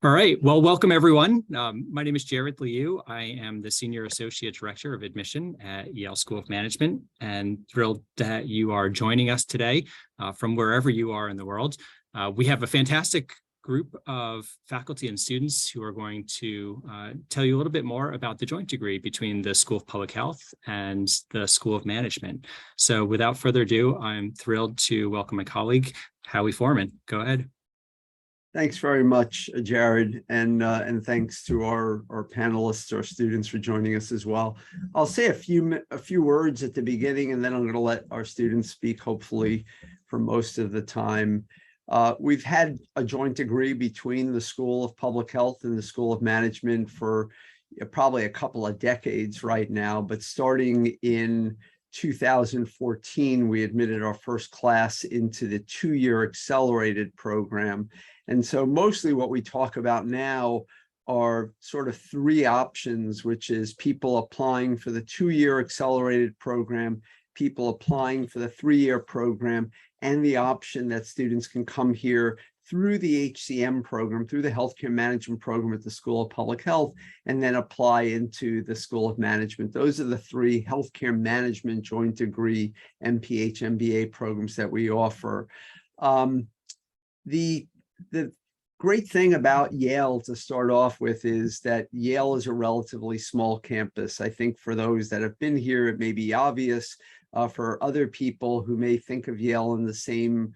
All right. Well, welcome everyone. My name is Jared Liu. I am the Senior Associate Director of Admission at Yale School of Management, and thrilled that you are joining us today from wherever you are in the world. We have a fantastic group of faculty and students who are going to tell you a little bit more about the joint degree between the School of Public Health and the School of Management. So without further ado, I'm thrilled to welcome my colleague, Howie Foreman. Go ahead. Thanks very much, Jared, and thanks to our panelists, our students, for joining us as well. I'll say a few words at the beginning, and then I'm going to let our students speak, hopefully, for most of the time. We've had a joint degree between the School of Public Health and the School of Management for probably a couple of decades right now, but starting in 2014, we admitted our first class into the two-year accelerated program. And so mostly what we talk about now are sort of three options, which is people applying for the two-year accelerated program, people applying for the three-year program, and the option that students can come here through the HCM program, through the healthcare management program at the School of Public Health, and then apply into the School of Management. Those are the three healthcare management joint degree MPH MBA programs that we offer. The great thing about Yale to start off with is that Yale is a relatively small campus. I think for those that have been here, it may be obvious. For other people who may think of Yale in the same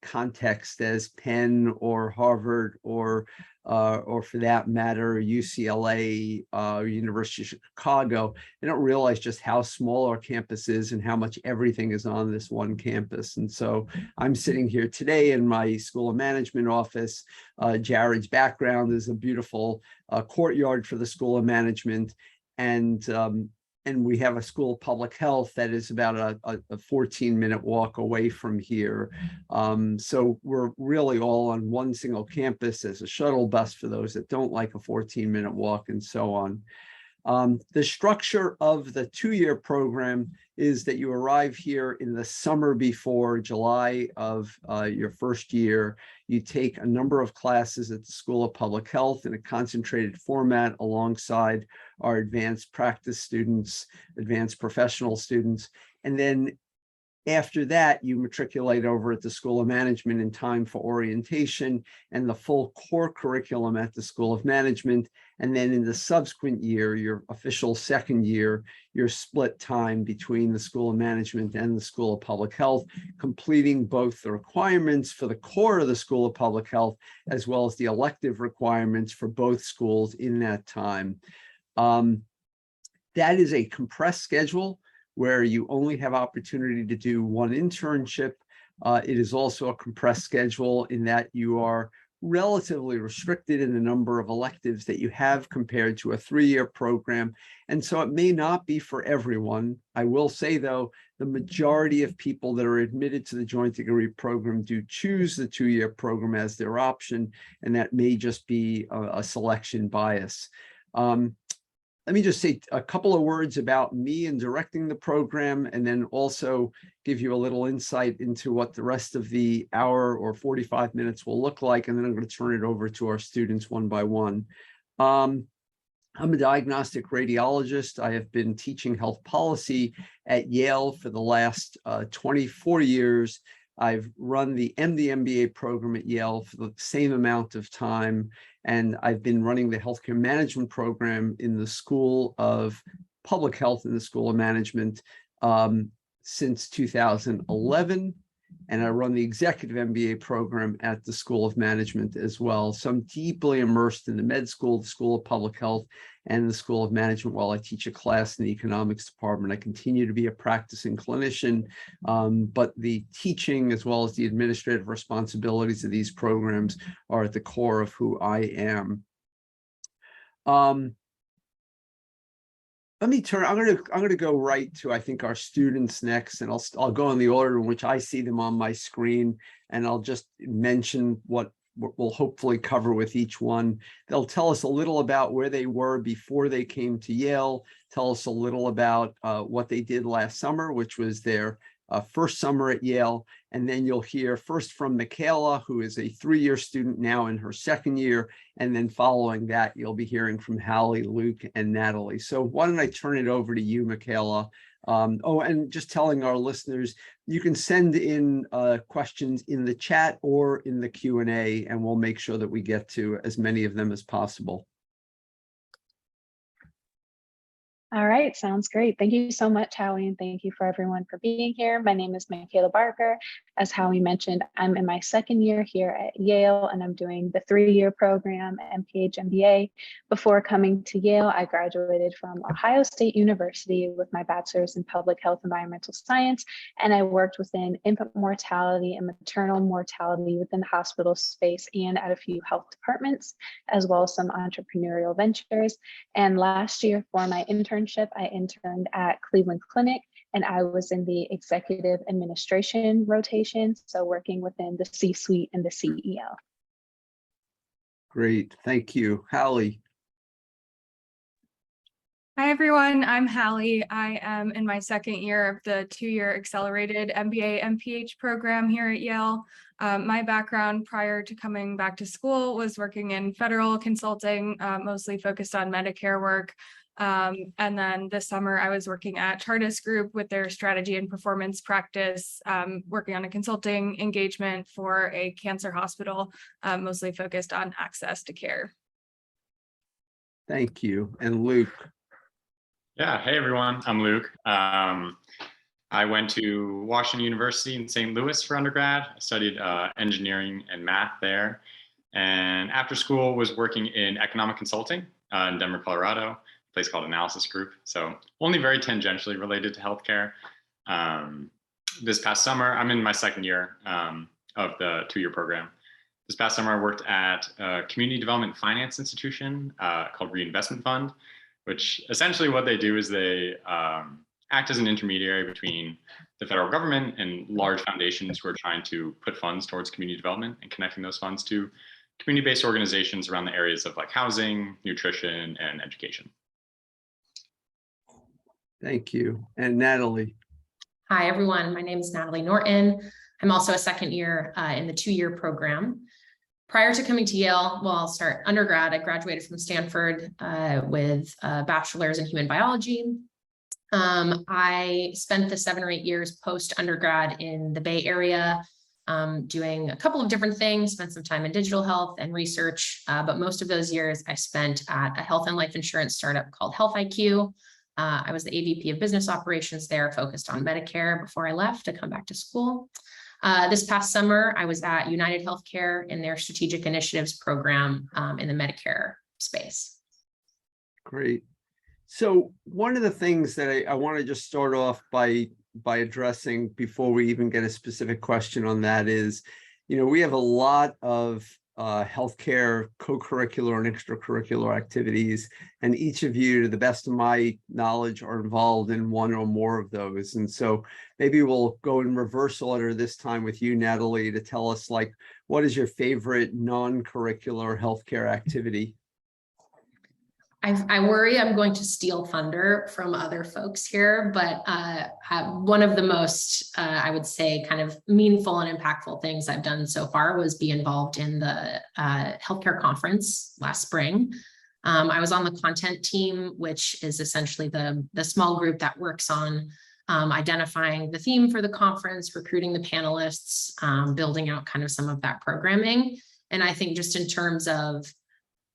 context as Penn or Harvard or for that matter, UCLA, University of Chicago, they don't realize just how small our campus is and how much everything is on this one campus. And so I'm sitting here today in my School of Management office. Jared's background is a beautiful courtyard for the School of Management. And we have a School of Public Health that is about a 14-minute walk away from here. So we're really all on one single campus. As a shuttle bus for those that don't like a 14-minute walk and so on. The structure of the two-year program is that you arrive here in the summer before July of your first year. You take a number of classes at the School of Public Health in a concentrated format alongside our advanced practice students, advanced professional students. And then after that, you matriculate over at the School of Management in time for orientation and the full core curriculum at the School of Management. And then in the subsequent year, your official second year, your split time between the School of Management and the School of Public Health, completing both the requirements for the core of the School of Public Health, as well as the elective requirements for both schools in that time. That is a compressed schedule where you only have opportunity to do one internship. It is also a compressed schedule in that you are relatively restricted in the number of electives that you have compared to a three-year program. And so it may not be for everyone. I will say, though, the majority of people that are admitted to the joint degree program do choose the two-year program as their option, and that may just be a selection bias. Let me just say a couple of words about me in directing the program, and then also give you a little insight into what the rest of the hour or 45 minutes will look like. And then I'm going to turn it over to our students one by one. I'm a diagnostic radiologist. I have been teaching health policy at Yale for the last 24 years. I've run the MBA program at Yale for the same amount of time. And I've been running the healthcare management program in the School of Public Health and the School of Management since 2011. And I run the executive MBA program at the School of Management as well. So I'm deeply immersed in the med school, the School of Public Health, and the School of Management while I teach a class in the economics department. I continue to be a practicing clinician, but the teaching as well as the administrative responsibilities of these programs are at the core of who I am. Let me turn. I'm going to go right to, I think, our students next, and I'll go in the order in which I see them on my screen, and I'll just mention what we'll hopefully cover with each one. They'll tell us a little about where they were before they came to Yale, tell us a little about what they did last summer, which was their first summer at Yale. And then you'll hear first from Michaela, who is a 3-year student now in her second year. And then following that, you'll be hearing from Hallie, Luke, and Natalie. So why don't I turn it over to you, Michaela? Oh, and just telling our listeners, you can send in questions in the chat or in the Q&A, and we'll make sure that we get to as many of them as possible. All right, sounds great. Thank you so much, Howie, and thank you for everyone for being here. My name is Michaela Barker. As Howie mentioned, I'm in my second year here at Yale, and I'm doing the 3-year program, MPH MBA. Before coming to Yale, I graduated from Ohio State University with my bachelor's in public health environmental science, and I worked within infant mortality and maternal mortality within the hospital space and at a few health departments, as well as some entrepreneurial ventures. And last year for my internship, I interned at Cleveland Clinic, and I was in the executive administration rotation, so working within the C-suite and the CEO. Great, thank you. Hallie. Hi, everyone. I'm Hallie. I am in my second year of the 2-year accelerated MBA MPH program here at Yale. My background prior to coming back to school was working in federal consulting, mostly focused on Medicare work. And then this summer I was working at Chartis Group with their strategy and performance practice, working on a consulting engagement for a cancer hospital, mostly focused on access to care. Thank you. And Luke. Yeah, hey everyone, I'm Luke. I went to Washington University in St. Louis for undergrad. I studied engineering and math there. And after school was working in economic consulting in Denver, Colorado, a place called Analysis Group. So only very tangentially related to healthcare. This past summer, I'm in my second year of the 2-year program. This past summer, I worked at a community development finance institution called Reinvestment Fund, which essentially what they do is they act as an intermediary between the federal government and large foundations who are trying to put funds towards community development and connecting those funds to community-based organizations around the areas of like housing, nutrition, and education. Thank you. And Natalie. Hi, everyone. My name is Natalie Norton. I'm also a second year in the 2-year program. Prior to coming to Yale, well, I'll start undergrad. I graduated from Stanford with a bachelor's in human biology. I spent the 7 or 8 years post-undergrad in the Bay Area, doing a couple of different things, spent some time in digital health and research, but most of those years I spent at a health and life insurance startup called Health IQ. I was the AVP of business operations there, focused on Medicare before I left to come back to school. This past summer, I was at United Healthcare in their strategic initiatives program in the Medicare space. Great. So one of the things that I want to just start off by addressing before we even get a specific question on that is, we have a lot of healthcare co-curricular and extracurricular activities, and each of you, to the best of my knowledge, are involved in one or more of those. And so maybe we'll go in reverse order this time with you, Natalie, to tell us, like, what is your favorite non-curricular healthcare activity? I worry I'm going to steal thunder from other folks here, but one of the most, I would say, kind of meaningful and impactful things I've done so far was be involved in the healthcare conference last spring. I was on the content team, which is essentially the small group that works on identifying the theme for the conference, recruiting the panelists, building out kind of some of that programming. And I think just in terms of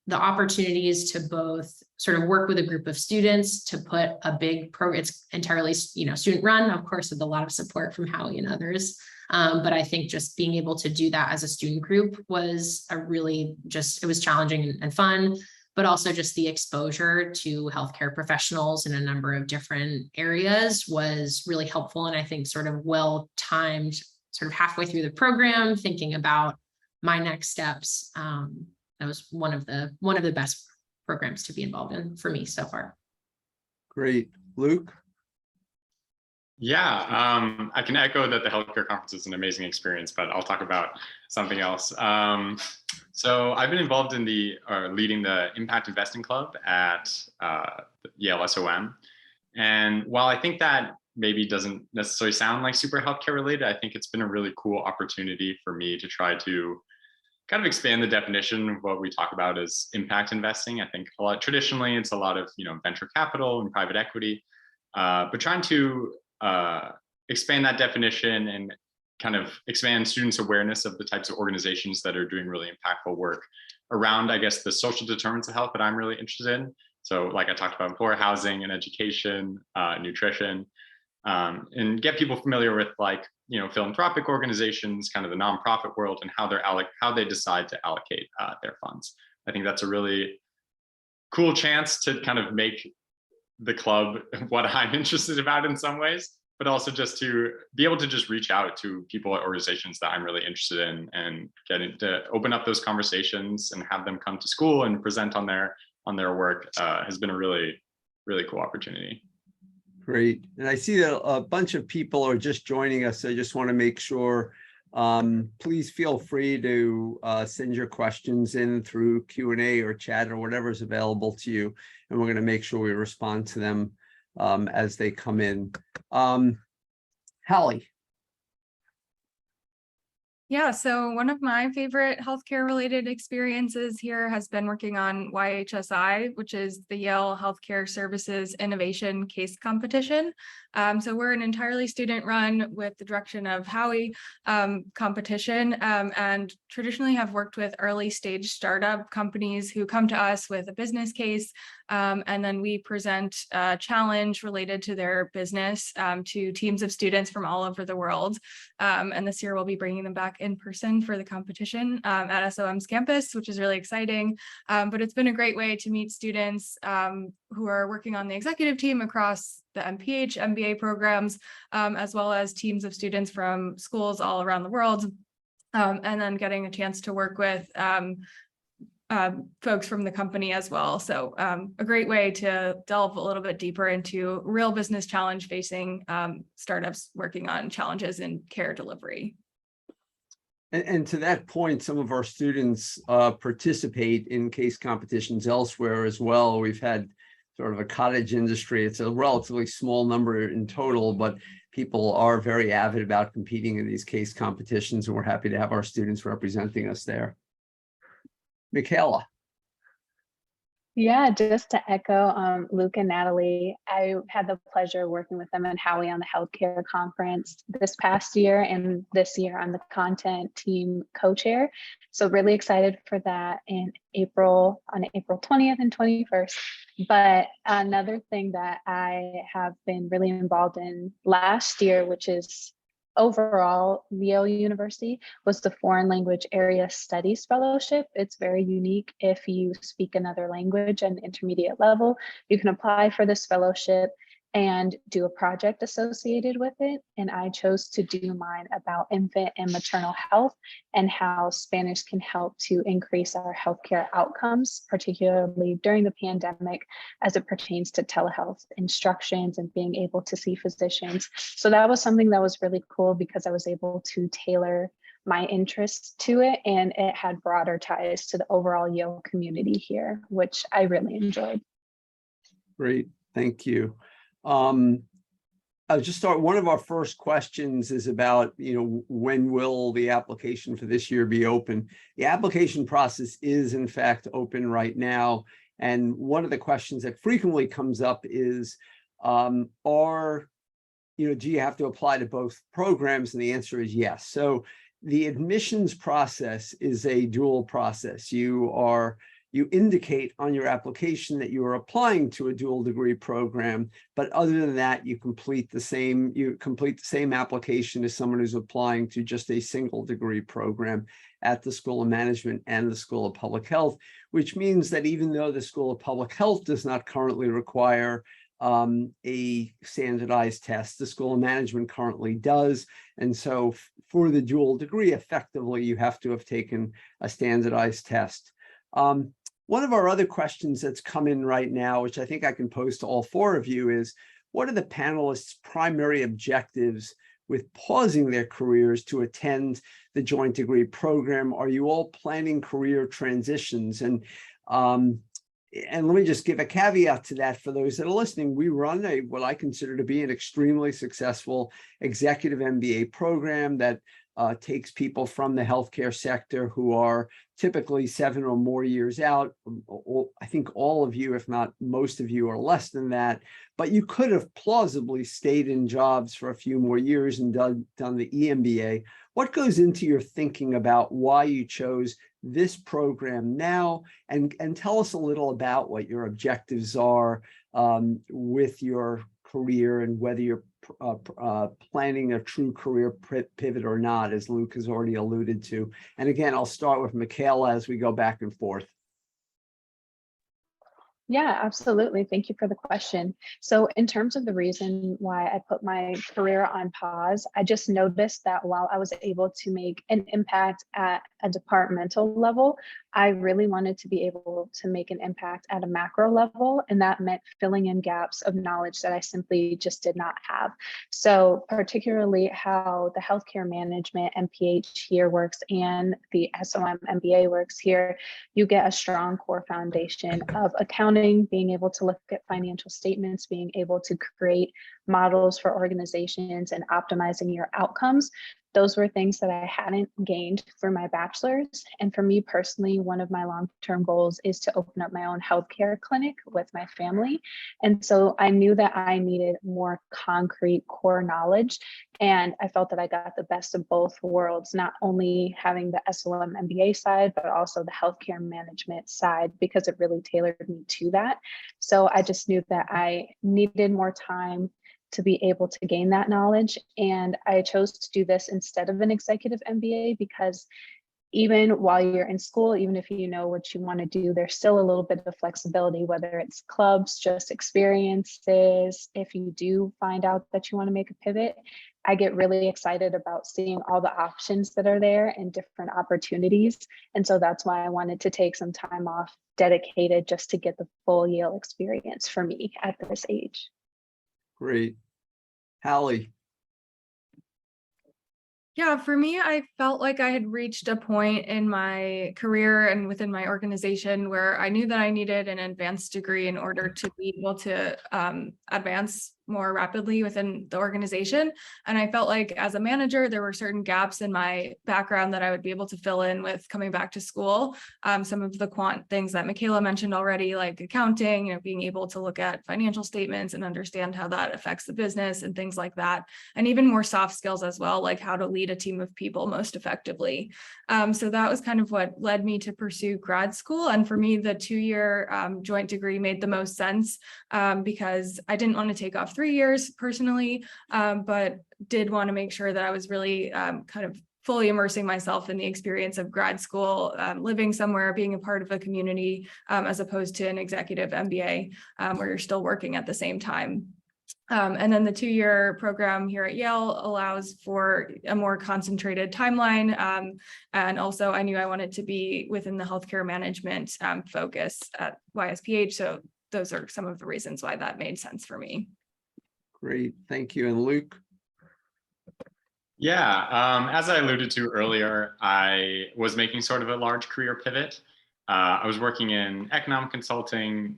the opportunities to both sort of work with a group of students to put a big program, it's entirely, student run, of course, with a lot of support from Howie and others. But I think just being able to do that as a student group was it was challenging and fun, but also just the exposure to healthcare professionals in a number of different areas was really helpful. And I think sort of well-timed, sort of halfway through the program, thinking about my next steps. That was one of the best programs to be involved in for me so far. Great. Luke? Yeah, I can echo that the healthcare conference is an amazing experience, but I'll talk about something else. So I've been involved in leading the Impact Investing Club at Yale SOM. And while I think that maybe doesn't necessarily sound like super healthcare related, I think it's been a really cool opportunity for me to try to kind of expand the definition of what we talk about as impact investing. I think traditionally it's a lot of venture capital and private equity, but trying to expand that definition and kind of expand students' awareness of the types of organizations that are doing really impactful work around, I guess, the social determinants of health that I'm really interested in. So like I talked about before, housing and education, nutrition, and get people familiar with like, philanthropic organizations, kind of the nonprofit world, and how they decide to allocate their funds. I think that's a really cool chance to kind of make the club what I'm interested about in some ways, but also just to be able to just reach out to people at organizations that I'm really interested in and to open up those conversations and have them come to school and present on their work has been a really, really cool opportunity. Great. And I see that a bunch of people are just joining us. So I just want to make sure, please feel free to send your questions in through Q&A or chat or whatever is available to you. And we're going to make sure we respond to them as they come in. Hallie. Yeah, so one of my favorite healthcare related experiences here has been working on YHSI, which is the Yale Healthcare Services Innovation Case Competition. So we're an entirely student run with the direction of Howie competition, and traditionally have worked with early stage startup companies who come to us with a business case, and then we present a challenge related to their business to teams of students from all over the world. And this year we'll be bringing them back in person for the competition at SOM's campus, which is really exciting. But it's been a great way to meet students who are working on the executive team across the MPH, MBA programs, as well as teams of students from schools all around the world. And then getting a chance to work with folks from the company as well. So a great way to delve a little bit deeper into real business challenge facing startups working on challenges in care delivery. And to that point, some of our students participate in case competitions elsewhere as well. We've had sort of a cottage industry. It's a relatively small number in total, but people are very avid about competing in these case competitions, and we're happy to have our students representing us there. Michaela. Yeah, just to echo Luke and Natalie, I had the pleasure of working with them and Howie on the healthcare conference this past year, and this year I'm the content team co-chair. So really excited for that on April 20th and 21st. But another thing that I have been really involved in last year, which is overall Yale University, was the Foreign Language Area Studies Fellowship. It's very unique. If you speak another language at an intermediate level, you can apply for this fellowship and do a project associated with it. And I chose to do mine about infant and maternal health and how Spanish can help to increase our healthcare outcomes, particularly during the pandemic, as it pertains to telehealth instructions and being able to see physicians. So that was something that was really cool because I was able to tailor my interest to it, and it had broader ties to the overall Yale community here, which I really enjoyed. Great, thank you. I'll just start. One of our first questions is about, when will the application for this year be open? The application process is in fact open right now. And one of the questions that frequently comes up is, do you have to apply to both programs? And the answer is yes. So the admissions process is a dual process. You indicate on your application that you are applying to a dual degree program, but other than that, you complete the same application as someone who's applying to just a single degree program at the School of Management and the School of Public Health, which means that even though the School of Public Health does not currently require a standardized test, the School of Management currently does. And so for the dual degree, effectively, you have to have taken a standardized test. One of our other questions that's come in right now, which I think I can pose to all four of you, is what are the panelists' primary objectives with pausing their careers to attend the joint degree program? Are you all planning career transitions? And and let me just give a caveat to that for those that are listening. We run what I consider to be an extremely successful executive MBA program that takes people from the healthcare sector who are typically 7 or more years out. I think all of you, if not most of you, are less than that, but you could have plausibly stayed in jobs for a few more years and done the EMBA. What goes into your thinking about why you chose this program now? And tell us a little about what your objectives are with your career and whether you're planning a true career pivot or not, as Luke has already alluded to. And again, I'll start with Michaela as we go back and forth. Yeah, absolutely. Thank you for the question. So in terms of the reason why I put my career on pause, I just noticed that while I was able to make an impact at a departmental level, I really wanted to be able to make an impact at a macro level. And that meant filling in gaps of knowledge that I simply just did not have. So particularly how the healthcare management MPH here works and the SOM MBA works here, you get a strong core foundation of accounting, being able to look at financial statements, being able to create models for organizations and optimizing your outcomes. Those were things that I hadn't gained for my bachelor's. And for me personally, one of my long-term goals is to open up my own healthcare clinic with my family. And so I knew that I needed more concrete core knowledge. And I felt that I got the best of both worlds, not only having the SLM MBA side, but also the healthcare management side, because it really tailored me to that. So I just knew that I needed more time to be able to gain that knowledge. And I chose to do this instead of an executive MBA because even while you're in school, even if you know what you want to do, there's still a little bit of flexibility, whether it's clubs, just experiences. If you do find out that you want to make a pivot, I get really excited about seeing all the options that are there and different opportunities. And so that's why I wanted to take some time off dedicated just to get the full Yale experience for me at this age. Great. Hallie. Yeah, for me, I felt like I had reached a point in my career and within my organization where I knew that I needed an advanced degree in order to be able to advance more rapidly within the organization. And I felt like as a manager, there were certain gaps in my background that I would be able to fill in with coming back to school. Some of the quant things that Michaela mentioned already, like accounting, being able to look at financial statements and understand how that affects the business and things like that. And even more soft skills as well, like how to lead a team of people most effectively. So that was kind of what led me to pursue grad school. And for me, the 2-year joint degree made the most sense because I didn't want to take off 3 years personally, but did want to make sure that I was really kind of fully immersing myself in the experience of grad school, living somewhere, being a part of a community, as opposed to an executive MBA where you're still working at the same time. And then the 2-year program here at Yale allows for a more concentrated timeline. And also I knew I wanted to be within the healthcare management focus at YSPH. So those are some of the reasons why that made sense for me. Great, thank you. And Luke? Yeah, as I alluded to earlier, I was making sort of a large career pivot. I was working in economic consulting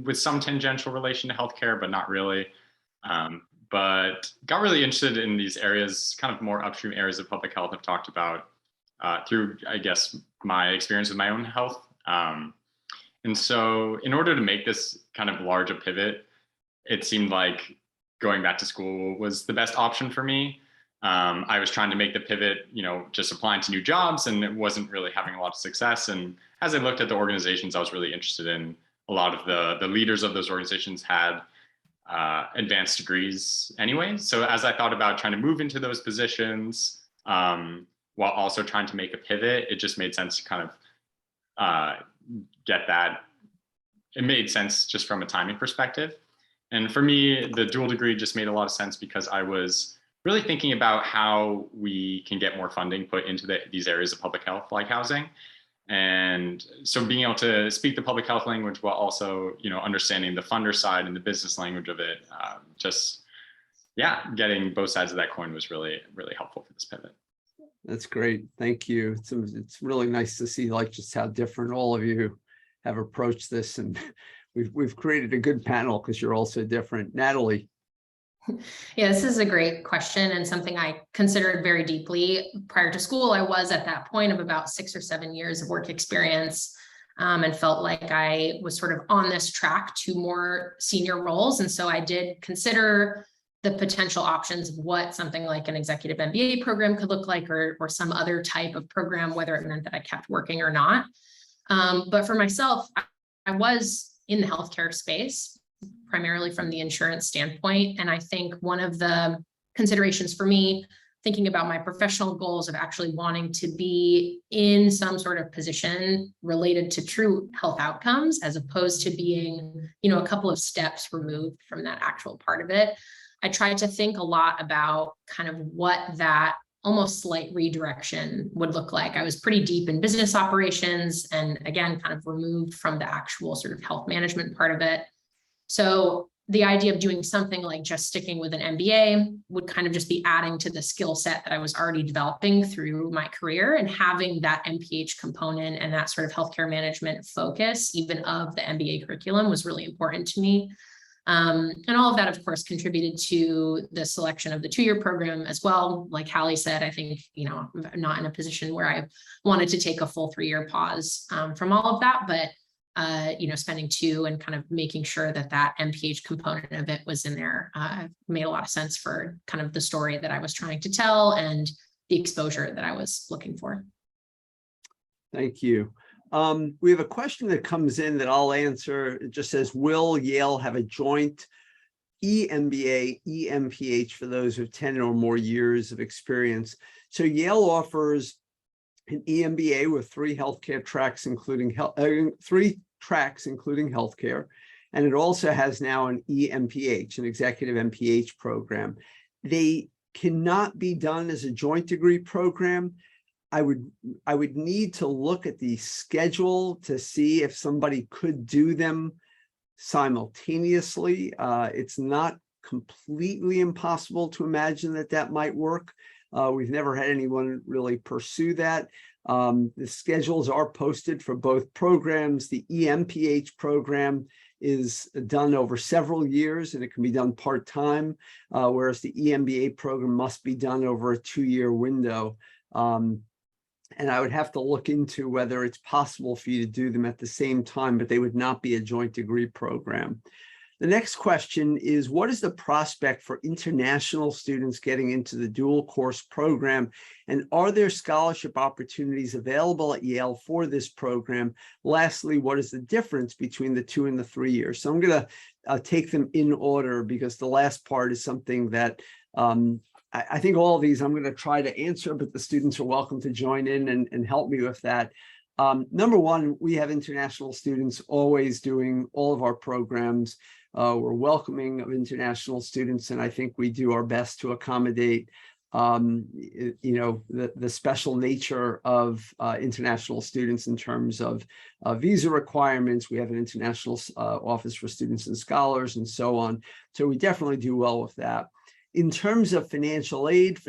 with some tangential relation to healthcare, but not really. But got really interested in these areas, kind of more upstream areas of public health I've talked about through, I guess, my experience with my own health. And so in order to make this kind of large a pivot, it seemed like going back to school was the best option for me. I was trying to make the pivot, just applying to new jobs, and it wasn't really having a lot of success. And as I looked at the organizations I was really interested in, a lot of the leaders of those organizations had advanced degrees anyway. So as I thought about trying to move into those positions, while also trying to make a pivot, it just made sense to kind of get that. It made sense just from a timing perspective. And for me, the dual degree just made a lot of sense because I was really thinking about how we can get more funding put into these areas of public health, like housing. And so being able to speak the public health language while also, understanding the funder side and the business language of it, getting both sides of that coin was really, really helpful for this pivot. That's great. Thank you. It's really nice to see just how different all of you have approached this, and we've created a good panel because you're all so different. Natalie. Yeah, this is a great question and something I considered very deeply. Prior to school, I was at that point of about 6 or 7 years of work experience, and felt like I was sort of on this track to more senior roles. And so I did consider the potential options of what something like an executive MBA program could look like, or some other type of program, whether it meant that I kept working or not. But for myself, I was in the healthcare space, primarily from the insurance standpoint. And I think one of the considerations for me, thinking about my professional goals of actually wanting to be in some sort of position related to true health outcomes, as opposed to being, a couple of steps removed from that actual part of it, I tried to think a lot about kind of what that almost slight redirection would look like. I was pretty deep in business operations and, again, kind of removed from the actual sort of health management part of it. So the idea of doing something like just sticking with an MBA would kind of just be adding to the skill set that I was already developing through my career, and having that MPH component and that sort of healthcare management focus, even of the MBA curriculum, was really important to me. And all of that, of course, contributed to the selection of the 2-year program as well. Like Hallie said, I think, I'm not in a position where I wanted to take a full 3-year pause from all of that, but spending 2 and kind of making sure that that MPH component of it was in there made a lot of sense for kind of the story that I was trying to tell and the exposure that I was looking for. Thank you. We have a question that comes in that I'll answer. It just says, will Yale have a joint eMBA, eMPH for those with 10 or more years of experience? So Yale offers an eMBA with 3 healthcare tracks, including 3 tracks, including healthcare. And it also has now an eMPH, an executive MPH program. They cannot be done as a joint degree program. I would need to look at the schedule to see if somebody could do them simultaneously. It's not completely impossible to imagine that that might work. We've never had anyone really pursue that. The schedules are posted for both programs. The eMPH program is done over several years, and it can be done part-time, whereas the eMBA program must be done over a 2-year window. And I would have to look into whether it's possible for you to do them at the same time, but they would not be a joint degree program. The next question is, what is the prospect for international students getting into the dual course program? And are there scholarship opportunities available at Yale for this program? Lastly, what is the difference between the 2 and the 3 years? So I'm going to take them in order, because the last part is something that I think all of these I'm going to try to answer, but the students are welcome to join in and help me with that. Number one, we have international students always doing all of our programs. We're welcoming of international students, and I think we do our best to accommodate the special nature of international students in terms of visa requirements. We have an international office for students and scholars and so on. So we definitely do well with that. In terms of financial aid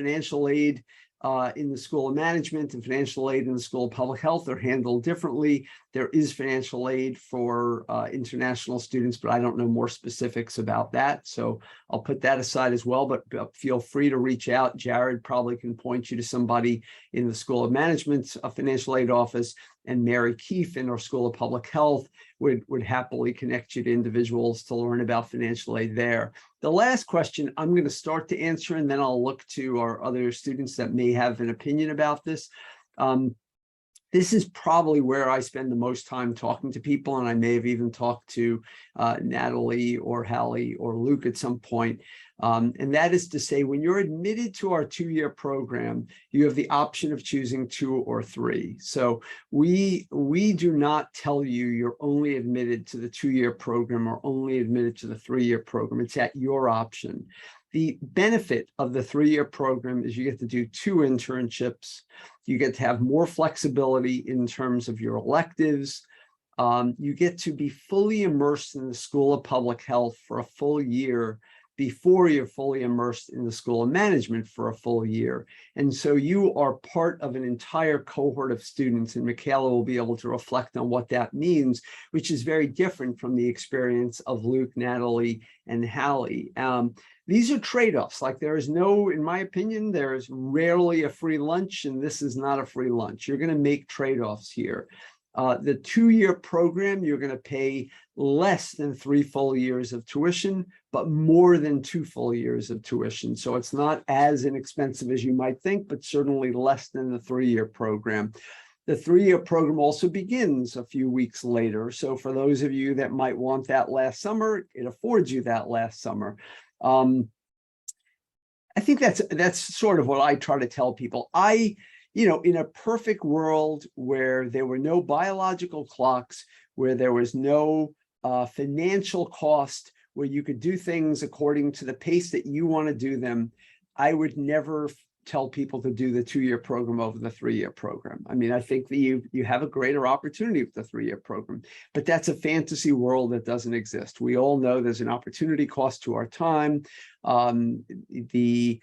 in the School of Management and financial aid in the School of Public Health are handled differently. There is financial aid for international students, but I don't know more specifics about that. So I'll put that aside as well, but feel free to reach out. Jared probably can point you to somebody in the School of Management's financial aid office, and Mary Keefe in our School of Public Health would happily connect you to individuals to learn about financial aid there. The last question I'm going to start to answer, and then I'll look to our other students that may have an opinion about this. This is probably where I spend the most time talking to people, and I may have even talked to Natalie or Hallie or Luke at some point. And that is to say, when you're admitted to our 2-year program, you have the option of choosing 2 or 3. So we do not tell you you're only admitted to the 2-year program or only admitted to the 3-year program. It's at your option. The benefit of the 3-year program is you get to do 2 internships. You get to have more flexibility in terms of your electives. You get to be fully immersed in the School of Public Health for a full year, before you're fully immersed in the School of Management for a full year. And so you are part of an entire cohort of students, and Michaela will be able to reflect on what that means, which is very different from the experience of Luke, Natalie, and Hallie. These are trade-offs. Like, there is no, in my opinion, there is rarely a free lunch, and this is not a free lunch. You're going to make trade-offs here. The 2-year program, you're going to pay less than 3 full years of tuition, but more than 2 full years of tuition. So it's not as inexpensive as you might think, but certainly less than the 3-year program. The 3-year program also begins a few weeks later. So for those of you that might want that last summer, it affords you that last summer. I think that's sort of what I try to tell people. In a perfect world where there were no biological clocks, where there was no financial cost, where you could do things according to the pace that you want to do them, I would never tell people to do the 2-year program over the 3-year program. I mean, I think that you have a greater opportunity with the 3-year program, but that's a fantasy world that doesn't exist. We all know there's an opportunity cost to our time. The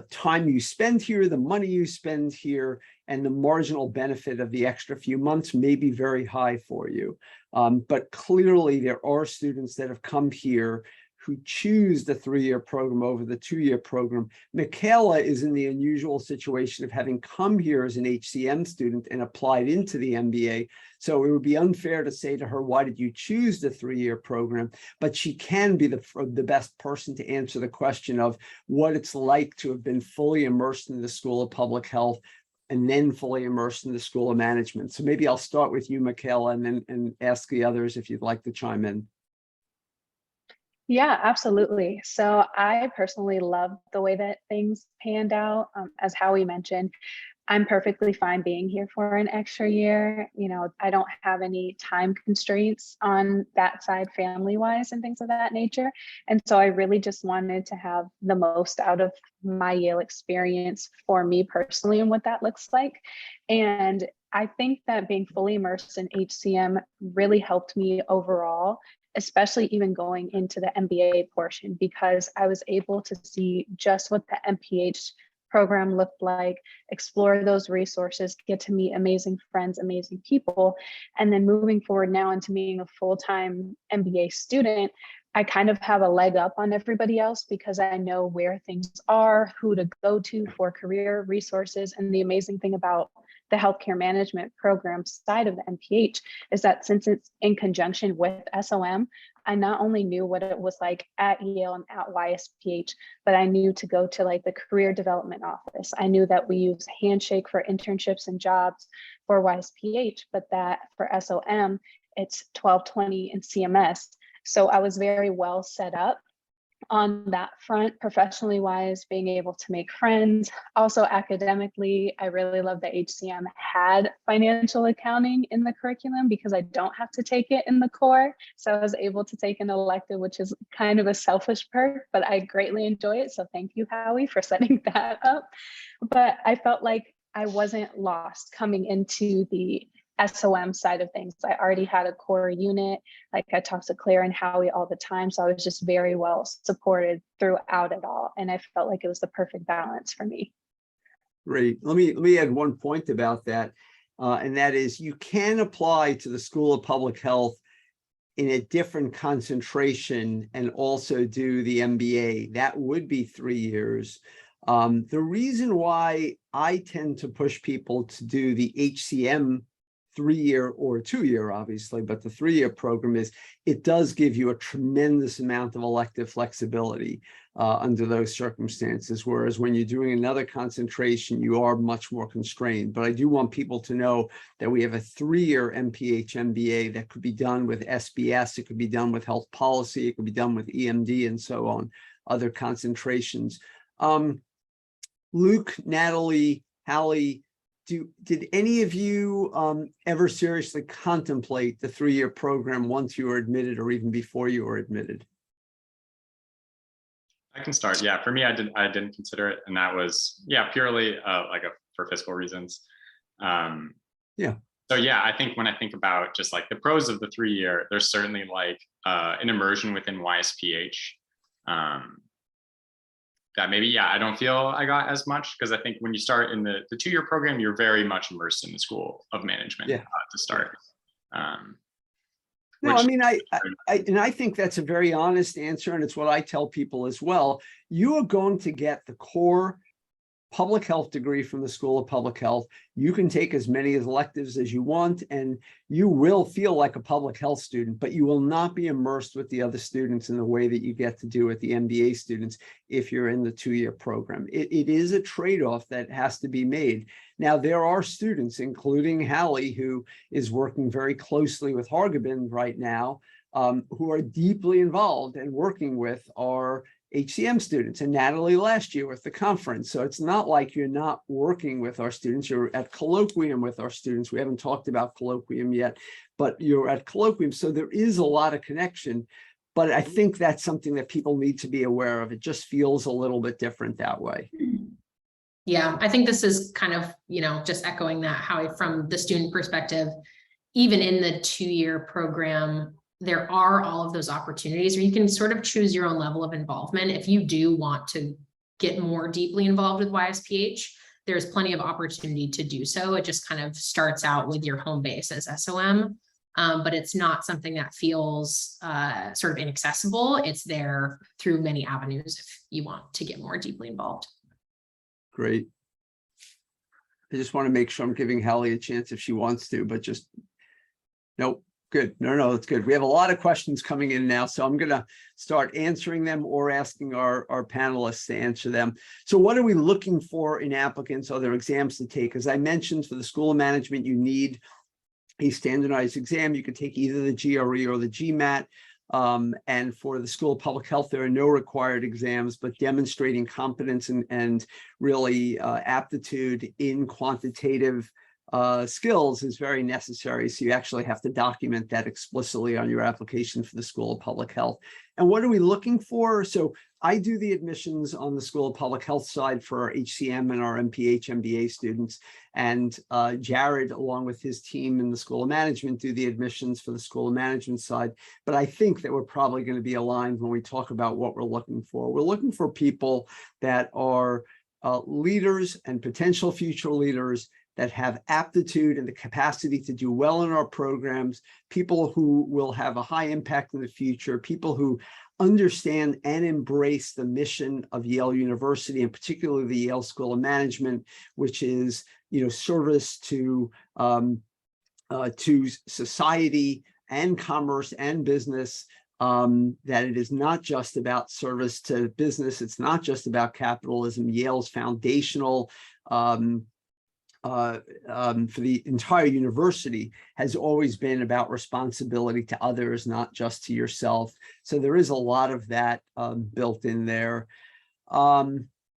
time you spend here, the money you spend here, and the marginal benefit of the extra few months may be very high for you. But clearly there are students that have come here who choose the 3-year program over the 2-year program. Michaela is in the unusual situation of having come here as an HCM student and applied into the MBA. So it would be unfair to say to her, why did you choose the 3-year program? But she can be the best person to answer the question of what it's like to have been fully immersed in the School of Public Health and then fully immersed in the School of Management. So maybe I'll start with you, Michaela, and ask the others if you'd like to chime in. Yeah, absolutely. So I personally love the way that things panned out. As Howie mentioned, I'm perfectly fine being here for an extra year. I don't have any time constraints on that side, family-wise and things of that nature. And so I really just wanted to have the most out of my Yale experience for me personally and what that looks like. And I think that being fully immersed in HCM really helped me overall, especially even going into the MBA portion, because I was able to see just what the MPH program looked like, explore those resources, get to meet amazing friends, amazing people. And then moving forward now into being a full-time MBA student, I kind of have a leg up on everybody else because I know where things are, who to go to for career resources. And the amazing thing about the healthcare management program side of the MPH is that since it's in conjunction with SOM, I not only knew what it was like at Yale and at YSPH, but I knew to go to like the career development office. I knew that we use Handshake for internships and jobs for YSPH, but that for SOM, it's 1220 and CMS. So I was very well set up on that front, professionally wise, being able to make friends. Also academically, I really love that HCM had financial accounting in the curriculum because I don't have to take it in the core. So I was able to take an elective, which is kind of a selfish perk, but I greatly enjoy it. So thank you, Howie, for setting that up. But I felt like I wasn't lost coming into the SOM side of things. I already had a core unit. Like I talked to Claire and Howie all the time. So I was just very well supported throughout it all. And I felt like it was the perfect balance for me. Great. Let me add one point about that. And that is you can apply to the School of Public Health in a different concentration and also do the MBA. That would be 3 years. The reason why I tend to push people to do the HCM 3-year or 2-year, obviously, but the 3-year program is it does give you a tremendous amount of elective flexibility under those circumstances. Whereas when you're doing another concentration, you are much more constrained. But I do want people to know that we have a 3-year MPH MBA that could be done with SBS, it could be done with health policy, it could be done with EMD and so on, other concentrations. Luke, Natalie, Hallie, did any of you ever seriously contemplate the 3-year program once you were admitted or even before you were admitted? I can start. Yeah, for me, I didn't consider it, and that was purely for fiscal reasons. So yeah, I think when I think about just like the pros of the 3-year, there's certainly like an immersion within YSPH. that maybe, yeah, I don't feel I got as much, because I think when you start in the 2-year program, you're very much immersed in the School of Management to start. No, I mean, I think that's a very honest answer, and it's what I tell people as well. You are going to get the core public health degree from the School of Public Health. You can take as many electives as you want, and you will feel like a public health student, but you will not be immersed with the other students in the way that you get to do with the MBA students if you're in the 2-year program. It is a trade-off that has to be made. Now, there are students, including Hallie, who is working very closely with Hargebin right now, who are deeply involved and working with our HCM students, and Natalie last year with the conference. So it's not like you're not working with our students. You're at colloquium with our students. We haven't talked about colloquium yet, but you're at colloquium. So there is a lot of connection, but I think that's something that people need to be aware of. It just feels a little bit different that way. Yeah, I think this is kind of, just echoing that, how from the student perspective, even in the 2-year program, there are all of those opportunities where you can sort of choose your own level of involvement. If you do want to get more deeply involved with YSPH, there's plenty of opportunity to do so. It just kind of starts out with your home base as SOM, but it's not something that feels sort of inaccessible. It's there through many avenues if you want to get more deeply involved. Great. I just want to make sure I'm giving Hallie a chance if she wants to, but just, nope. Good. No, that's good. We have a lot of questions coming in now, so I'm going to start answering them or asking our panelists to answer them. So what are we looking for in applicants? Are there exams to take? As I mentioned, for the School of Management, you need a standardized exam. You can take either the GRE or the GMAT. And for the School of Public Health, there are no required exams, but demonstrating competence and really aptitude in quantitative skills is very necessary. So you actually have to document that explicitly on your application for the School of Public Health. And what are we looking for? So I do the admissions on the School of Public Health side for our HCM and our MPH MBA students. And Jared, along with his team in the School of Management, do the admissions for the School of Management side. But I think that we're probably going to be aligned when we talk about what we're looking for. We're looking for people that are leaders and potential future leaders that have aptitude and the capacity to do well in our programs, people who will have a high impact in the future, people who understand and embrace the mission of Yale University, and particularly the Yale School of Management, which is, service to society and commerce and business. That it is not just about service to business. It's not just about capitalism. Yale's foundational for the entire university has always been about responsibility to others, not just to yourself. So there is a lot of that built in there.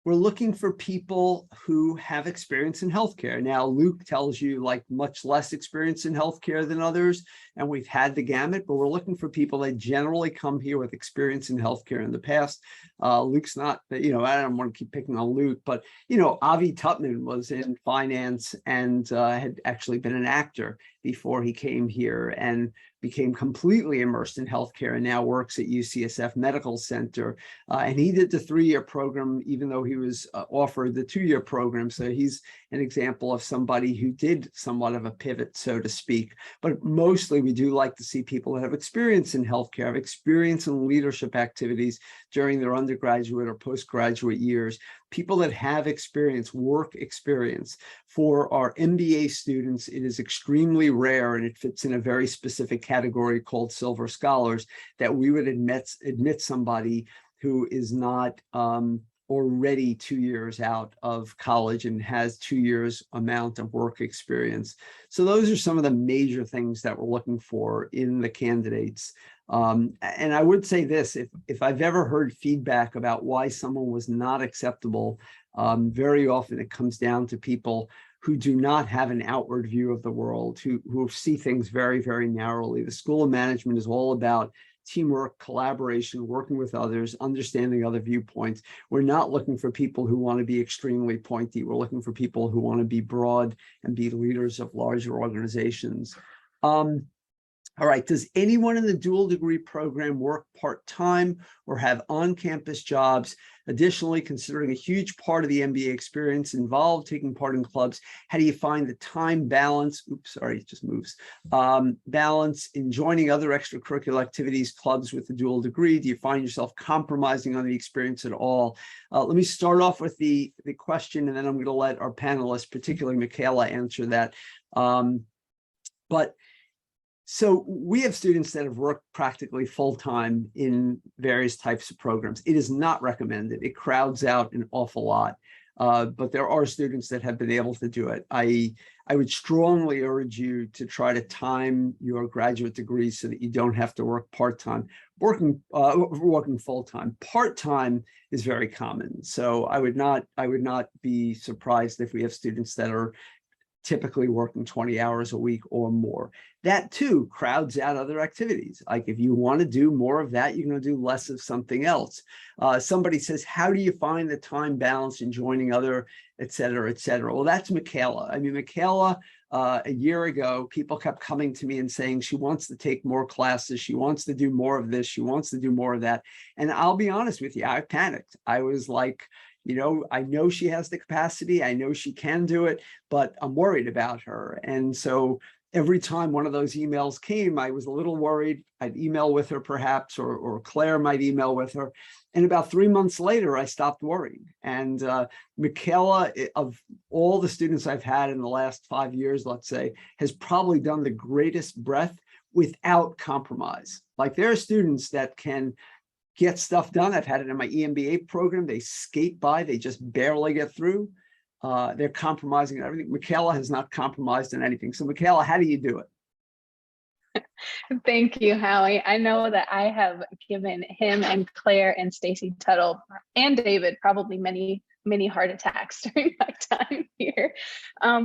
We're looking for people who have experience in healthcare. Now, Luke tells you like much less experience in healthcare than others, and we've had the gamut, but we're looking for people that generally come here with experience in healthcare in the past. Luke's not, I don't want to keep picking on Luke, but, Avi Tutman was in finance and had actually been an actor before he came here and became completely immersed in healthcare and now works at UCSF Medical Center. And he did the 3-year program, even though he was offered the 2-year program. So he's an example of somebody who did somewhat of a pivot, so to speak. But mostly we do like to see people that have experience in healthcare, have experience in leadership activities during their undergraduate or postgraduate years, people that have experience, work experience. For our MBA students, it is extremely rare, and it fits in a very specific category called Silver Scholars, that we would admit somebody who is not already 2 years out of college and has 2 years amount of work experience. So those are some of the major things that we're looking for in the candidates. And I would say this, if I've ever heard feedback about why someone was not acceptable, very often it comes down to people who do not have an outward view of the world, who see things very, very narrowly. The School of Management is all about teamwork, collaboration, working with others, understanding other viewpoints. We're not looking for people who want to be extremely pointy. We're looking for people who want to be broad and be leaders of larger organizations. All right, does anyone in the dual degree program work part-time or have on-campus jobs? Additionally, considering a huge part of the MBA experience involved taking part in clubs, how do you find the time balance? Oops, sorry, it just moves. Balance in joining other extracurricular activities, clubs with the dual degree? Do you find yourself compromising on the experience at all? Let me start off with the question, and then I'm going to let our panelists, particularly Michaela, answer that. So we have students that have worked practically full-time in various types of programs. It is not recommended. It crowds out an awful lot, but there are students that have been able to do it. I would strongly urge you to try to time your graduate degree so that you don't have to work part-time. Working full-time. Part-time is very common. So I would not be surprised if we have students that are typically working 20 hours a week or more. That too crowds out other activities. Like if you want to do more of that, you're going to do less of something else. Somebody says, how do you find the time balance in joining other, et cetera, et cetera? Well, that's Michaela. I mean, Michaela, a year ago, people kept coming to me and saying she wants to take more classes. She wants to do more of this. She wants to do more of that. And I'll be honest with you, I panicked. I was like, you know, I know she has the capacity. I know she can do it, but I'm worried about her. And so every time one of those emails came, I was a little worried. I'd email with her perhaps, or Claire might email with her. And about 3 months later, I stopped worrying. And Michaela, of all the students I've had in the last 5 years, let's say, has probably done the greatest breadth without compromise. Like there are students that can get stuff done. I've had it in my EMBA program. They skate by, they just barely get through. They're compromising on everything. Michaela has not compromised on anything. So Michaela, how do you do it? Thank you, Howie. I know that I have given him and Claire and Stacy Tuttle and David probably many heart attacks during my time here,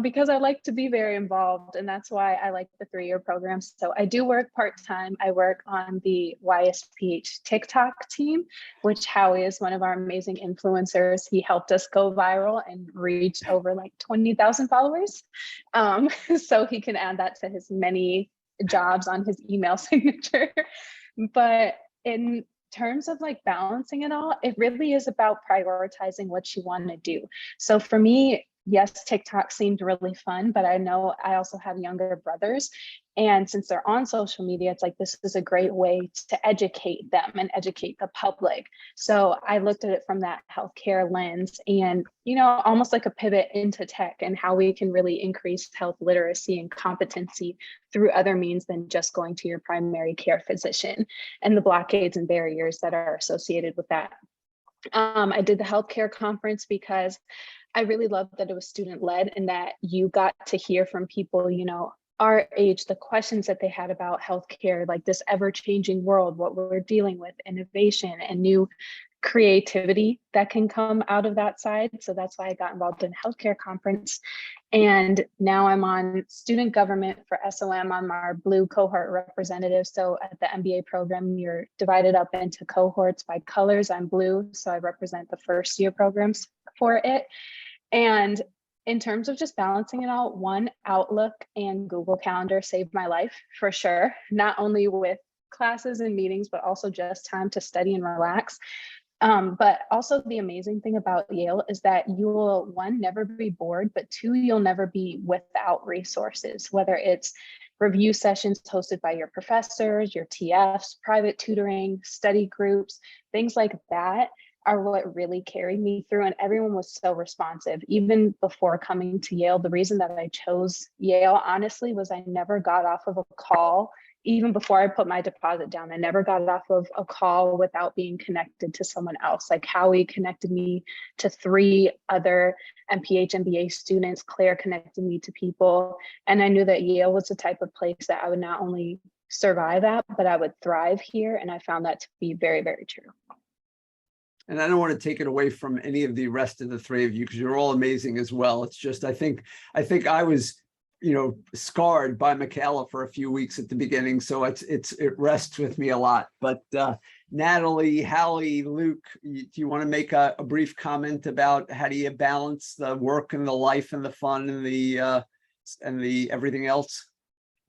because I like to be very involved, and that's why I like the 3-year program. So I do work part-time. I work on the YSPH TikTok team, which Howie is one of our amazing influencers. He helped us go viral and reach over like 20,000 followers. So he can add that to his many jobs on his email signature. But in terms of like balancing it all, it really is about prioritizing what you want to do. So for me, yes, TikTok seemed really fun, but I know I also have younger brothers. And since they're on social media, it's like, this is a great way to educate them and educate the public. So I looked at it from that healthcare lens and, you know, almost like a pivot into tech and how we can really increase health literacy and competency through other means than just going to your primary care physician and the blockades and barriers that are associated with that. I did the healthcare conference because I really loved that it was student-led and that you got to hear from people, you know, our age, the questions that they had about healthcare, like this ever-changing world, what we're dealing with, innovation and new creativity that can come out of that side. So that's why I got involved in healthcare conference. And now I'm on student government for SOM. I'm our blue cohort representative. So at the MBA program, you're divided up into cohorts by colors. I'm blue, so I represent the first year programs for it. And in terms of just balancing it all, one, Outlook and Google Calendar saved my life for sure, not only with classes and meetings, but also just time to study and relax. But also the amazing thing about Yale is that you will, one, never be bored, but two, you'll never be without resources, whether it's review sessions hosted by your professors, your TFs, private tutoring, study groups, things like that are what really carried me through. And everyone was so responsive. Even before coming to Yale, the reason that I chose Yale, honestly, was I never got off of a call. Even before I put my deposit down, I never got off of a call without being connected to someone else. Like Howie connected me to 3 other MPH MBA students. Claire connected me to people. And I knew that Yale was the type of place that I would not only survive at, but I would thrive here. And I found that to be very, very true. And I don't want to take it away from any of the rest of the 3 of you, because you're all amazing as well. It's just, I think I was, you know, scarred by Michaela for a few weeks at the beginning. So it rests with me a lot. But Natalie, Hallie, Luke, do you want to make a brief comment about how do you balance the work and the life and the fun and the everything else?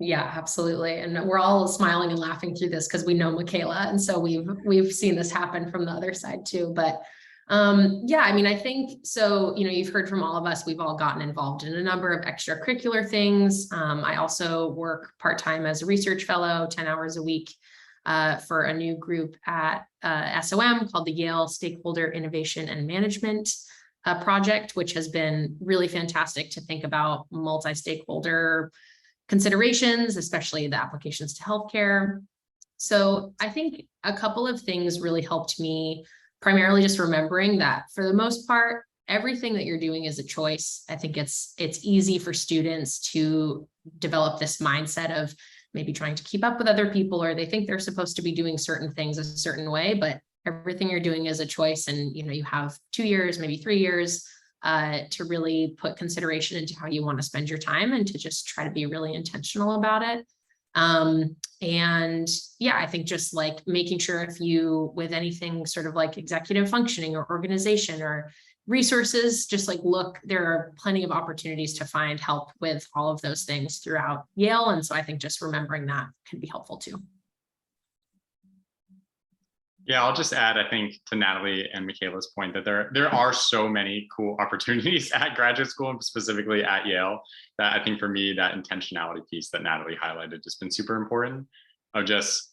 Yeah, absolutely. And we're all smiling and laughing through this because we know Michaela. And so we've seen this happen from the other side too. But yeah, I mean, I think so, you've heard from all of us, we've all gotten involved in a number of extracurricular things. I also work part-time as a research fellow, 10 hours a week for a new group at SOM called the Yale Stakeholder Innovation and Management project, which has been really fantastic to think about multi-stakeholder considerations, especially the applications to healthcare. So I think a couple of things really helped me, primarily just remembering that for the most part, everything that you're doing is a choice. I think it's easy for students to develop this mindset of maybe trying to keep up with other people, or they think they're supposed to be doing certain things a certain way, but everything you're doing is a choice. And, you have 2 years, maybe 3 years to really put consideration into how you want to spend your time and to just try to be really intentional about it. And yeah, I think just like making sure if you, with anything sort of like executive functioning or organization or resources, just like look, there are plenty of opportunities to find help with all of those things throughout Yale. And so I think just remembering that can be helpful too. Yeah, I'll just add, I think, to Natalie and Michaela's point that there are so many cool opportunities at graduate school, and specifically at Yale, that I think for me, that intentionality piece that Natalie highlighted has been super important. Of just,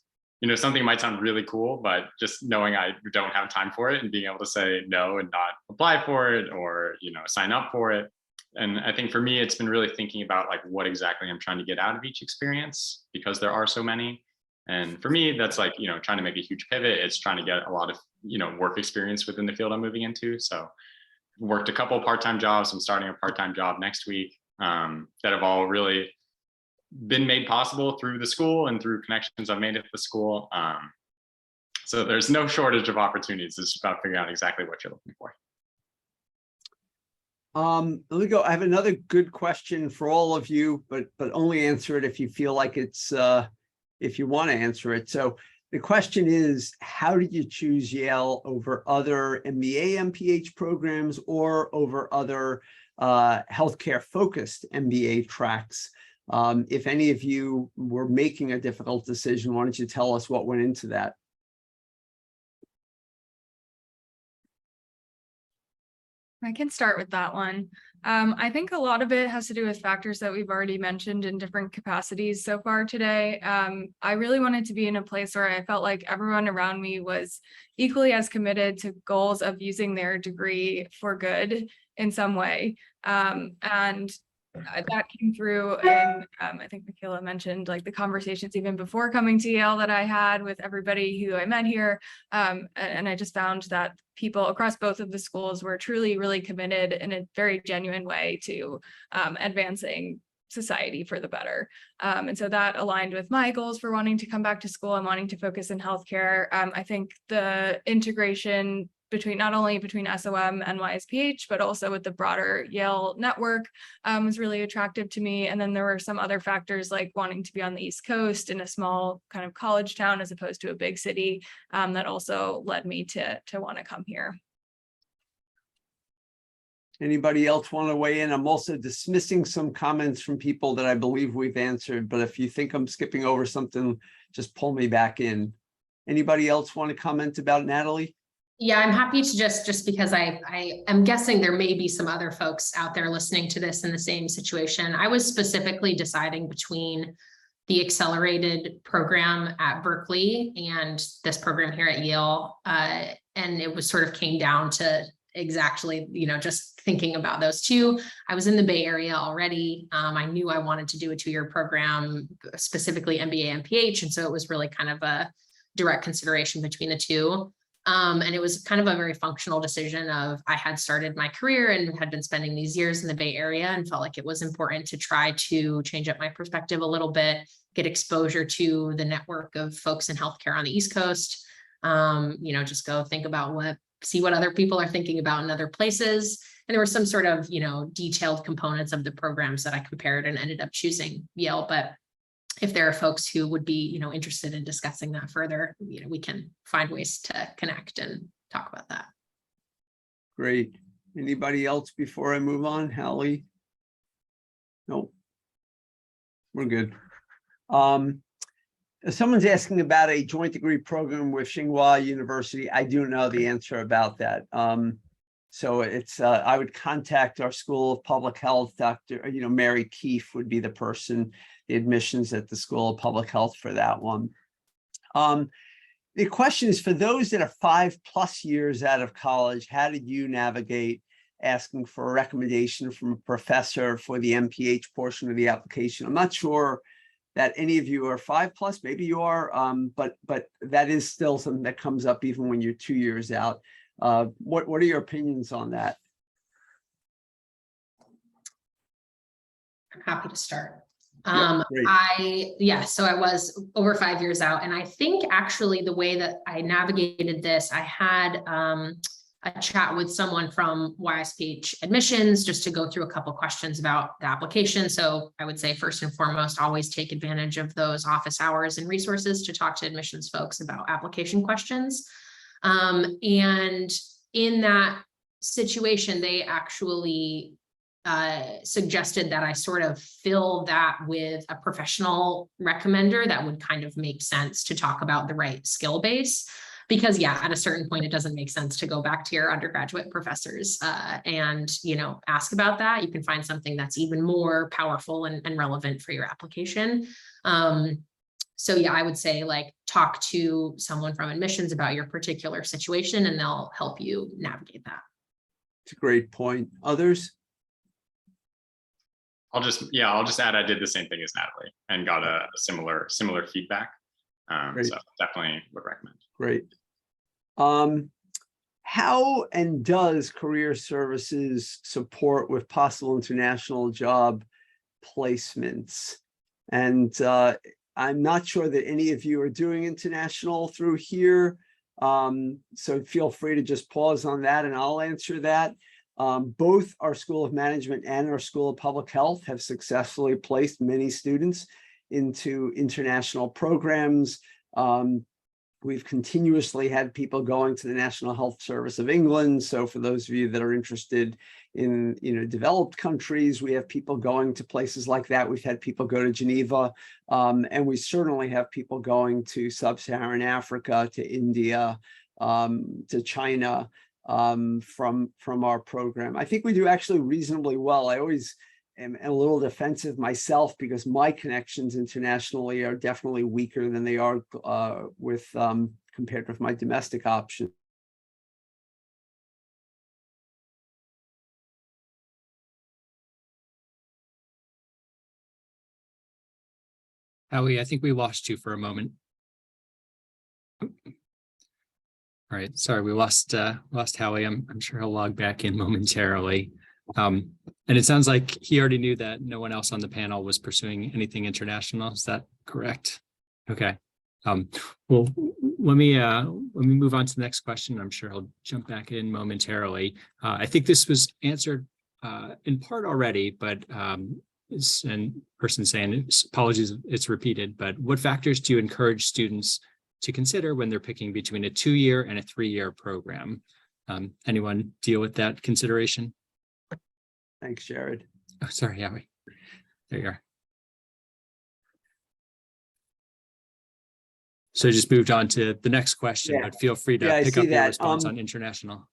something might sound really cool, but just knowing I don't have time for it and being able to say no and not apply for it or, sign up for it. And I think for me, it's been really thinking about like what exactly I'm trying to get out of each experience, because there are so many. And for me, that's like, trying to make a huge pivot. It's trying to get a lot of, work experience within the field I'm moving into. So worked a couple of part-time jobs. I'm starting a part-time job next week that have all really been made possible through the school and through connections I've made at the school. So there's no shortage of opportunities. It's about figuring out exactly what you're looking for. Let me go. I have another good question for all of you, but only answer it if you feel like it's if you want to answer it. So the question is, how did you choose Yale over other MBA, MPH programs or over other healthcare focused MBA tracks? If any of you were making a difficult decision, why don't you tell us what went into that? I can start with that one. I think a lot of it has to do with factors that we've already mentioned in different capacities so far today. I really wanted to be in a place where I felt like everyone around me was equally as committed to goals of using their degree for good in some way. And that came through in, I think Michaela mentioned like the conversations even before coming to Yale that I had with everybody who I met here. And I just found that people across both of the schools were truly really committed in a very genuine way to advancing society for the better. And so that aligned with my goals for wanting to come back to school and wanting to focus in healthcare. I think the integration not only between SOM and YSPH, but also with the broader Yale network was really attractive to me. And then there were some other factors like wanting to be on the East Coast in a small kind of college town as opposed to a big city that also led me to want to come here. Anybody else want to weigh in? I'm also dismissing some comments from people that I believe we've answered, but if you think I'm skipping over something, just pull me back in. Anybody else want to comment about Natalie? Yeah, I'm happy to just because I am guessing there may be some other folks out there listening to this in the same situation. I was specifically deciding between the accelerated program at Berkeley and this program here at Yale. And it was sort of came down to exactly, just thinking about those two. I was in the Bay Area already. I knew I wanted to do a 2-year program, specifically MBA, MPH. And so it was really kind of a direct consideration between the two. And it was kind of a very functional decision of I had started my career and had been spending these years in the Bay Area and felt like it was important to try to change up my perspective a little bit, get exposure to the network of folks in healthcare on the East Coast, just go think about see what other people are thinking about in other places. And there were some sort of, detailed components of the programs that I compared and ended up choosing Yale. But if there are folks who would be, interested in discussing that further, we can find ways to connect and talk about that. Great. Anybody else before I move on? Hallie? No, we're good. Someone's asking about a joint degree program with Tsinghua University. I do know the answer about that. So it's, I would contact our School of Public Health, Dr. Mary Keefe would be the person, the admissions at the School of Public Health for that one. The question is, for those that are 5+ years out of college, how did you navigate asking for a recommendation from a professor for the MPH portion of the application? I'm not sure that any of you are 5+, maybe you are, but that is still something that comes up even when you're 2 years out. What are your opinions on that? I'm happy to start. Great. So I was over 5 years out, and I think actually the way that I navigated this, I had a chat with someone from YSPH admissions just to go through a couple questions about the application. So I would say first and foremost, always take advantage of those office hours and resources to talk to admissions folks about application questions. And in that situation, they actually suggested that I sort of fill that with a professional recommender that would kind of make sense to talk about the right skill base. Because yeah, at a certain point, it doesn't make sense to go back to your undergraduate professors and, ask about that. You can find something that's even more powerful and relevant for your application. So yeah, I would say talk to someone from admissions about your particular situation and they'll help you navigate that. It's a great point. Others? I'll just add I did the same thing as Natalie and got a similar feedback. So definitely would recommend. Great. How and does career services support with possible international job placements? And I'm not sure that any of you are doing international through here. So feel free to just pause on that and I'll answer that. Both our School of Management and our School of Public Health have successfully placed many students into international programs. We've continuously had people going to the National Health Service of England. So for those of you that are interested in, developed countries, we have people going to places like that. We've had people go to Geneva, and we certainly have people going to Sub-Saharan Africa, to India, to China, from our program. I think we do actually reasonably well. I always am a little defensive myself because my connections internationally are definitely weaker than they are compared with my domestic option. Howie, I think we lost you for a moment. All right, sorry, we lost Howie. I'm sure he'll log back in momentarily. And it sounds like he already knew that no one else on the panel was pursuing anything international. Is that correct? Okay. Well, let me move on to the next question. I'm sure he'll jump back in momentarily. I think this was answered in part already, but and person saying apologies, it's repeated. But what factors do you encourage students to consider when they're picking between a 2-year and a 3-year program? Anyone deal with that consideration? Thanks, Jared. Oh, sorry, Howie. There you are. So I just moved on to the next question, but feel free to pick up your response on international.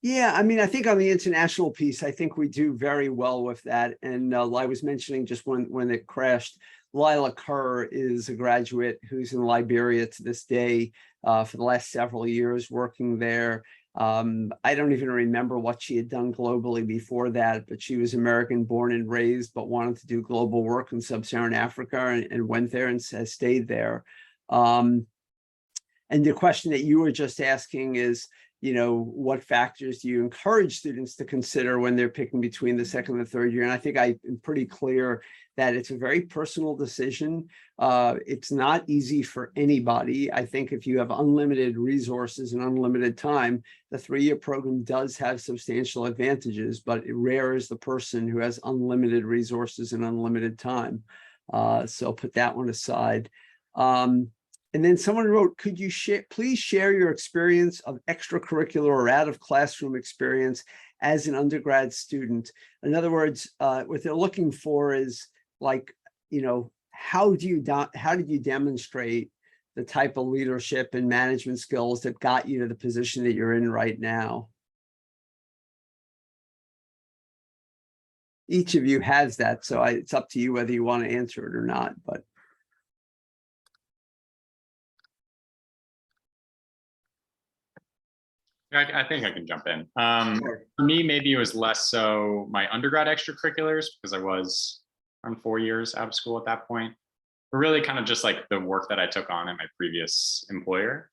Yeah, I mean, I think on the international piece, I think we do very well with that. And I was mentioning just when it crashed, Lila Kerr is a graduate who's in Liberia to this day for the last several years working there. I don't even remember what she had done globally before that, but she was American born and raised, but wanted to do global work in Sub-Saharan Africa and went there and has stayed there. And the question that you were just asking is, what factors do you encourage students to consider when they're picking between the 2nd and the 3rd year? And I think I'm pretty clear that it's a very personal decision. It's not easy for anybody. I think if you have unlimited resources and unlimited time, the 3-year program does have substantial advantages, but rare is the person who has unlimited resources and unlimited time. So put that one aside. And then someone wrote, could you please share your experience of extracurricular or out of classroom experience as an undergrad student? In other words, what they're looking for is how did you demonstrate the type of leadership and management skills that got you to the position that you're in right now? Each of you has that, so it's up to you whether you want to answer it or not, but. I think I can jump in. Sure. For me, maybe it was less so my undergrad extracurriculars, because I was around 4 years out of school at that point, but really kind of just like the work that I took on at my previous employer,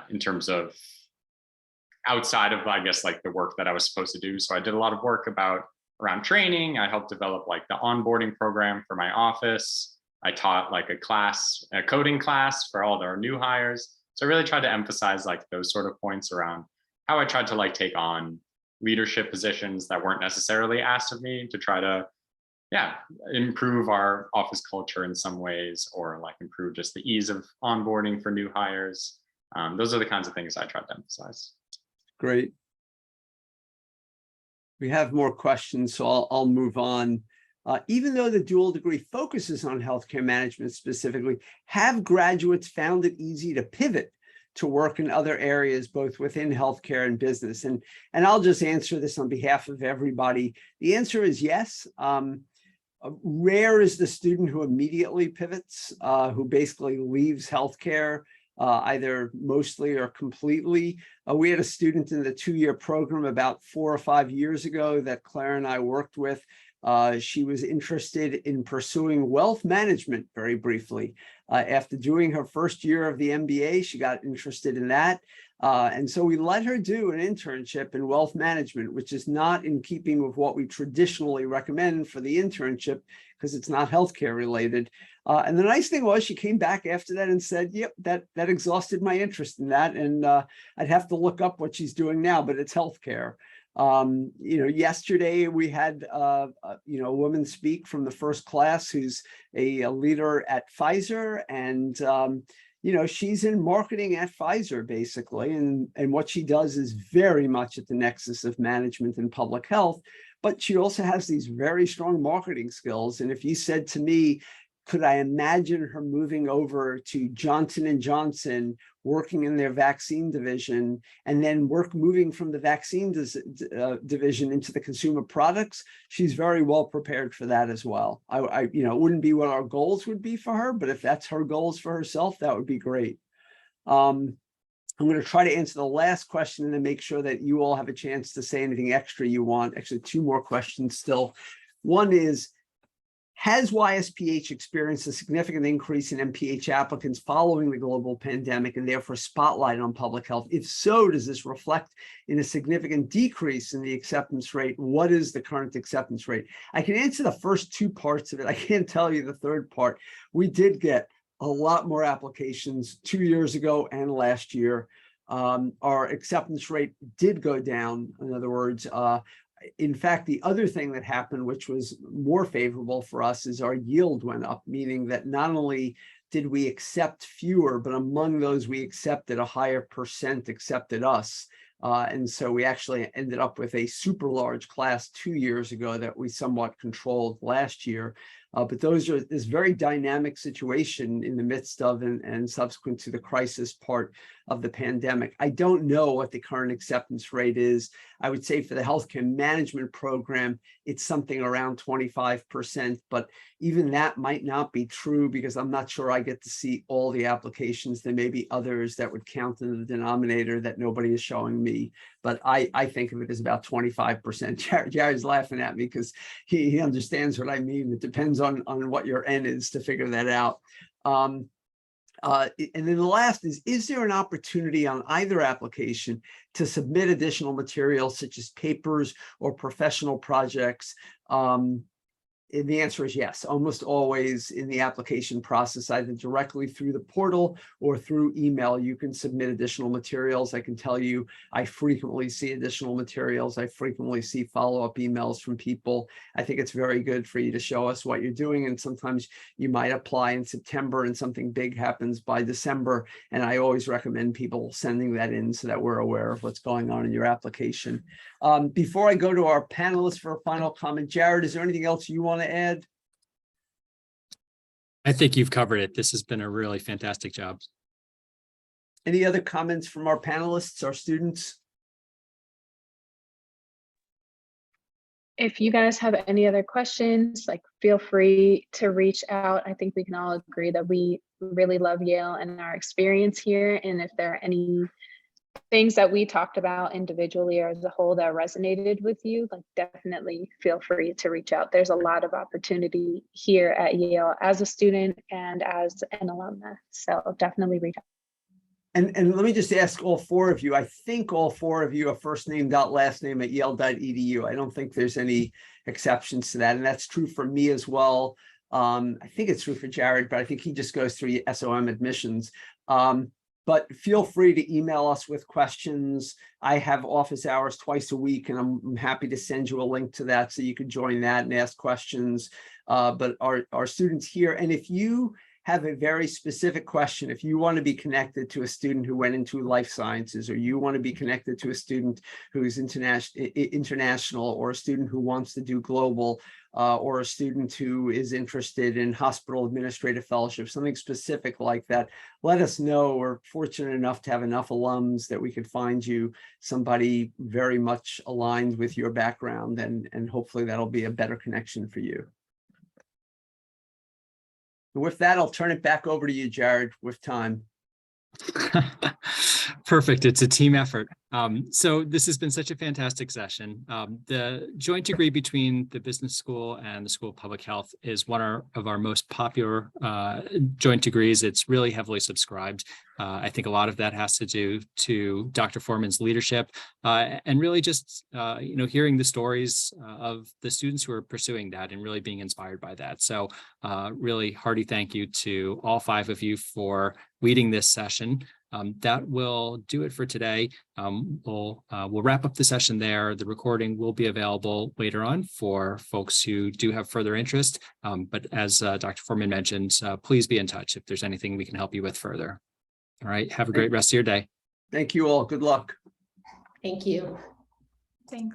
in terms of outside of, I guess, like the work that I was supposed to do. So I did a lot of work around training. I helped develop like the onboarding program for my office. I taught like a coding class for all their new hires. So I really tried to emphasize like those sort of points around how I tried to like take on leadership positions that weren't necessarily asked of me, to try to, yeah, improve our office culture in some ways, or like improve just the ease of onboarding for new hires. Those are the kinds of things I tried to emphasize. Great. We have more questions, so I'll move on. Even though the dual degree focuses on healthcare management specifically, have graduates found it easy to pivot to work in other areas, both within healthcare and business? And I'll just answer this on behalf of everybody. The answer is yes. Rare is the student who immediately pivots, who basically leaves healthcare, either mostly or completely. We had a student in the 2-year program about 4 or 5 years ago that Claire and I worked with. She was interested in pursuing wealth management very briefly. After doing her first year of the MBA, she got interested in that. And so we let her do an internship in wealth management, which is not in keeping with what we traditionally recommend for the internship, because it's not healthcare related. And the nice thing was she came back after that and said, yep, that exhausted my interest in that. And I'd have to look up what she's doing now, but it's healthcare. Yesterday we had a woman speak from the first class who's a leader at Pfizer, and she's in marketing at Pfizer basically, and what she does is very much at the nexus of management and public health, but she also has these very strong marketing skills. And if you said to me, could I imagine her moving over to Johnson & Johnson, working in their vaccine division, and then moving from the vaccine division into the consumer products? She's very well prepared for that as well. It wouldn't be what our goals would be for her, but if that's her goals for herself, that would be great. I'm going to try to answer the last question and then make sure that you all have a chance to say anything extra you want. Actually, 2 more questions still. One is, has YSPH experienced a significant increase in MPH applicants following the global pandemic and therefore spotlight on public health? If so, does this reflect in a significant decrease in the acceptance rate? What is the current acceptance rate? I can answer the first 2 parts of it. I can't tell you the third part. We did get a lot more applications 2 years ago and last year. Our acceptance rate did go down. In other words, in fact, the other thing that happened, which was more favorable for us, is our yield went up, meaning that not only did we accept fewer, but among those we accepted, a higher percent accepted us. And so we actually ended up with a super large class 2 years ago that we somewhat controlled last year. But this very dynamic situation in the midst of and subsequent to the crisis part of the pandemic. I don't know what the current acceptance rate is. I would say for the healthcare management program, it's something around 25%, but even that might not be true because I'm not sure I get to see all the applications. There may be others that would count in the denominator that nobody is showing me, but I think of it as about 25%. Jared's laughing at me because he understands what I mean. It depends on what your N is to figure that out. And then the last is there an opportunity on either application to submit additional materials such as papers or professional projects? And the answer is yes. Almost always in the application process, either directly through the portal or through email, you can submit additional materials. I can tell you, I frequently see additional materials. I frequently see follow-up emails from people. I think it's very good for you to show us what you're doing. And sometimes you might apply in September and something big happens by December. And I always recommend people sending that in so that we're aware of what's going on in your application. Before I go to our panelists for a final comment, Jared, is there anything else you want to add? I think you've covered it. This has been a really fantastic job. Any other comments from our panelists, our students? If you guys have any other questions, like feel free to reach out. I think we can all agree that we really love Yale and our experience here. And if there are any things that we talked about individually or as a whole that resonated with you, like definitely feel free to reach out. There's a lot of opportunity here at Yale as a student and as an alumna. So definitely reach out. And let me just ask all four of you, I think all four of you are first name dot last name at yale.edu. I don't think there's any exceptions to that. And that's true for me as well. I think it's true for Jared, but I think he just goes through SOM admissions. But feel free to email us with questions. I have office hours twice a week, and I'm happy to send you a link to that so you can join that and ask questions. But our students here, and if you have a very specific question, if you want to be connected to a student who went into life sciences, or you want to be connected to a student who's international, or a student who wants to do global, or a student who is interested in hospital administrative fellowship, something specific like that, let us know. We're fortunate enough to have enough alums that we could find you somebody very much aligned with your background, and hopefully that'll be a better connection for you. With that, I'll turn it back over to you, Jared, with time. Perfect. It's a team effort. So this has been such a fantastic session. The joint degree between the business school and the School of Public Health is one of our most popular joint degrees. It's really heavily subscribed. I think a lot of that has to do to Dr. Foreman's leadership and really just hearing the stories of the students who are pursuing that and really being inspired by that. So really hearty thank you to all five of you for leading this session. That will do it for today. We'll wrap up the session there. The recording will be available later on for folks who do have further interest. But as Dr. Foreman mentioned, please be in touch if there's anything we can help you with further. All right. Have a great rest of your day. Thank you all. Good luck. Thank you. Thanks.